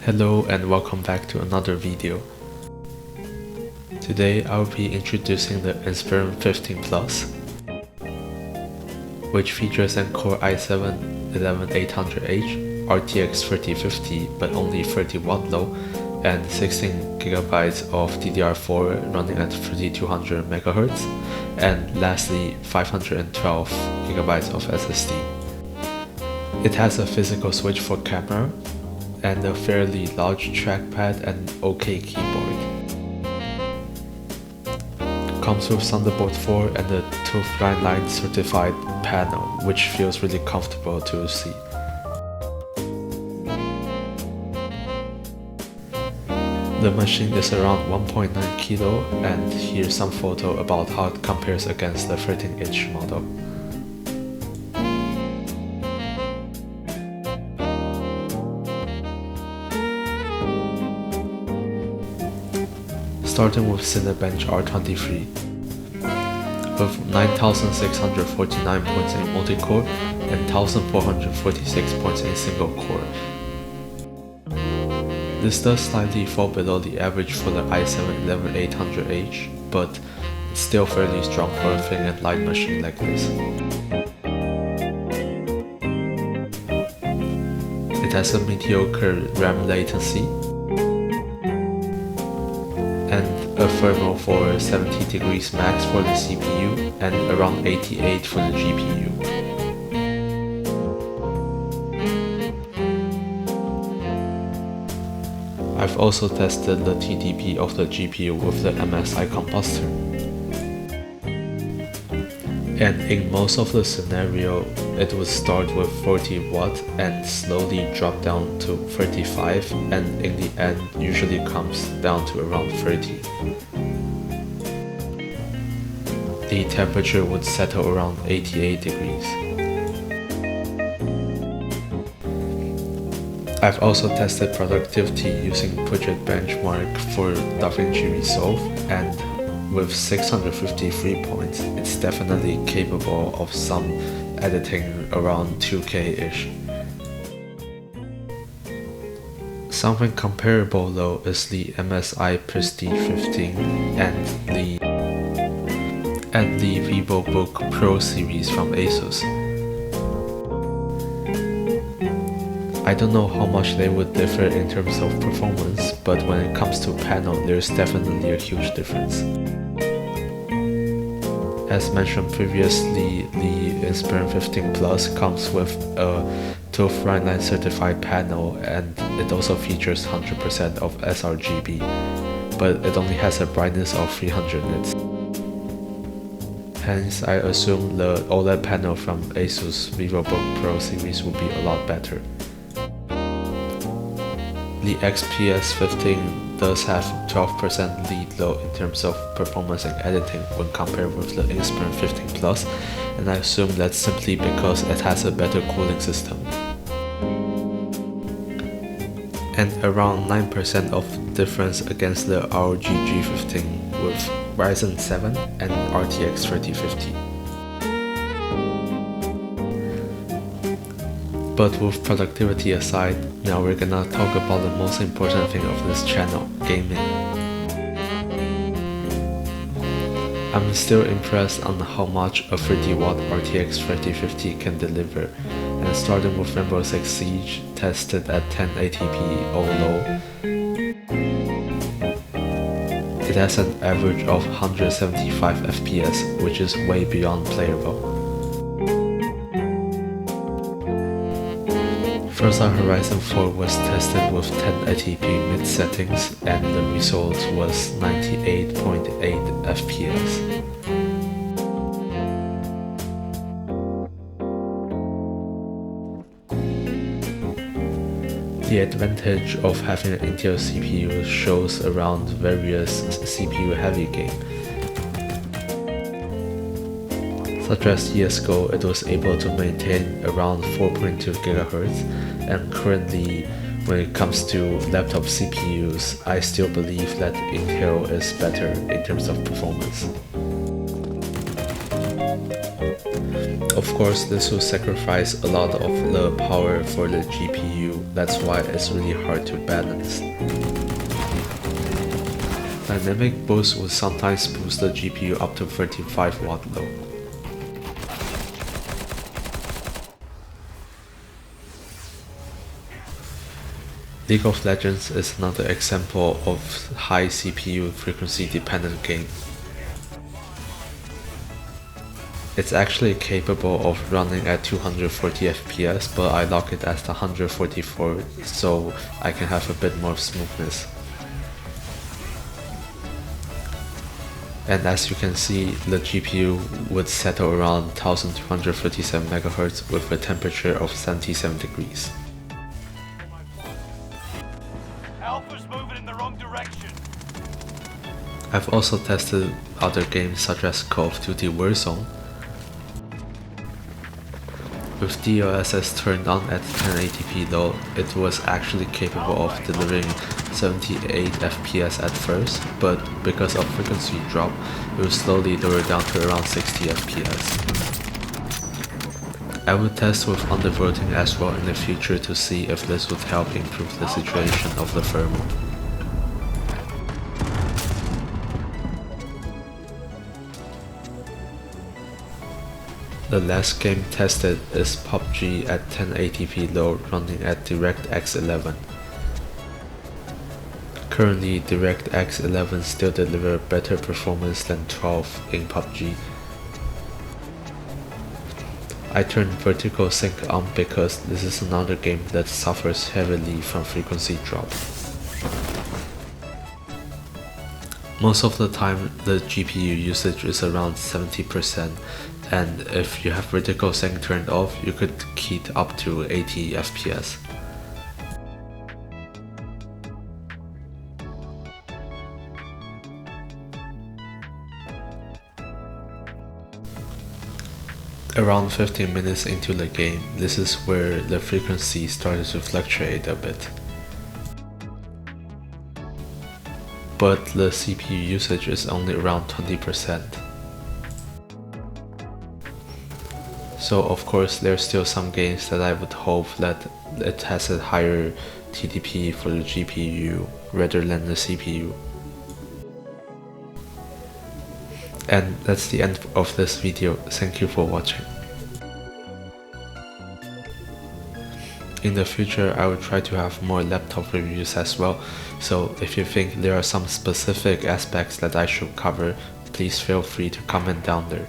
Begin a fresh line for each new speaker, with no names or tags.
Hello and welcome back to another video. Today I'll be introducing the Inspiron 15 Plus, which features an Core i7-11800H, RTX 3050 but only 30W low, and 16GB of DDR4 running at 3200 MHz, and lastly 512GB of SSD. It has a physical switch for camera, and a fairly large trackpad and OK keyboard. Comes with Thunderbolt 4 and a TÜV Line certified panel, which feels really comfortable to see. The machine is around 1.9 kg, and here's some photo about how it compares against the 13-inch model. Starting with Cinebench R23. With 9,649 points in multi-core and 1,446 points in single-core. This does slightly fall below the average for the i7-11800H, but it's still fairly strong for a thin and light machine like this. It has a mediocre RAM latency, and a thermal for 70 degrees max for the CPU and around 88 for the GPU. I've also tested the TDP of the GPU with the MSI combustor. And in most of the scenario, it would start with 40W and slowly drop down to 35, and in the end usually comes down to around 30. The temperature would settle around 88 degrees. I've also tested productivity using Project Benchmark for DaVinci Resolve, and with 653 points, it's definitely capable of some editing around 2K-ish. Something comparable though is the MSI Prestige 15 and the VivoBook Pro series from Asus. I don't know how much they would differ in terms of performance, but when it comes to panel, there's definitely a huge difference. As mentioned previously, the Inspiron 15 Plus comes with a TÜV Line certified panel, and it also features 100% of sRGB, but it only has a brightness of 300 nits. Hence, I assume the OLED panel from Asus VivoBook Pro series will be a lot better. The XPS 15 does have 12% lead low in terms of performance and editing when compared with the Inspiron 15 Plus, and I assume that's simply because it has a better cooling system. And around 9% of difference against the ROG G15 with Ryzen 7 and RTX 3050. But with productivity aside, now we're gonna talk about the most important thing of this channel, gaming. I'm still impressed on how much a 30W RTX 3050 can deliver, and starting with Rainbow Six Siege, tested at 1080p all low, it has an average of 175 FPS, which is way beyond playable. Forza Horizon 4 was tested with 1080p mid settings, and the result was 98.8 FPS. The advantage of having an Intel CPU shows around various CPU heavy games. Such as CSGO, it was able to maintain around 4.2 GHz, and currently, when it comes to laptop CPUs, I still believe that Intel is better in terms of performance. Of course, this will sacrifice a lot of the power for the GPU, that's why it's really hard to balance. Dynamic boost will sometimes boost the GPU up to 35 watt low. League of Legends is another example of high CPU frequency dependent game. It's actually capable of running at 240 FPS, but I lock it at 144 so I can have a bit more smoothness. And as you can see, the GPU would settle around 1237 MHz with a temperature of 77 degrees.
Alpha's moving in the wrong direction.
I've also tested other games such as Call of Duty Warzone. With DLSS turned on at 1080p low, it was actually capable of delivering 78 FPS at first, but because of frequency drop, it will slowly lower down to around 60 FPS. I will test with undervolting as well in the future to see if this would help improve the situation of the thermal. The last game tested is PUBG at 1080p low running at DirectX 11. Currently, DirectX 11 still delivers better performance than 12 in PUBG. I turned vertical sync on because this is another game that suffers heavily from frequency drop. Most of the time, the GPU usage is around 70%, and if you have vertical sync turned off, you could keep up to 80 FPS. Around 15 minutes into the game, this is where the frequency started to fluctuate a bit. But the CPU usage is only around 20%. So of course there's still some games that I would hope that it has a higher TDP for the GPU rather than the CPU. And that's the end of this video. Thank you for watching. In the future, I will try to have more laptop reviews as well, so if you think there are some specific aspects that I should cover, please feel free to comment down there.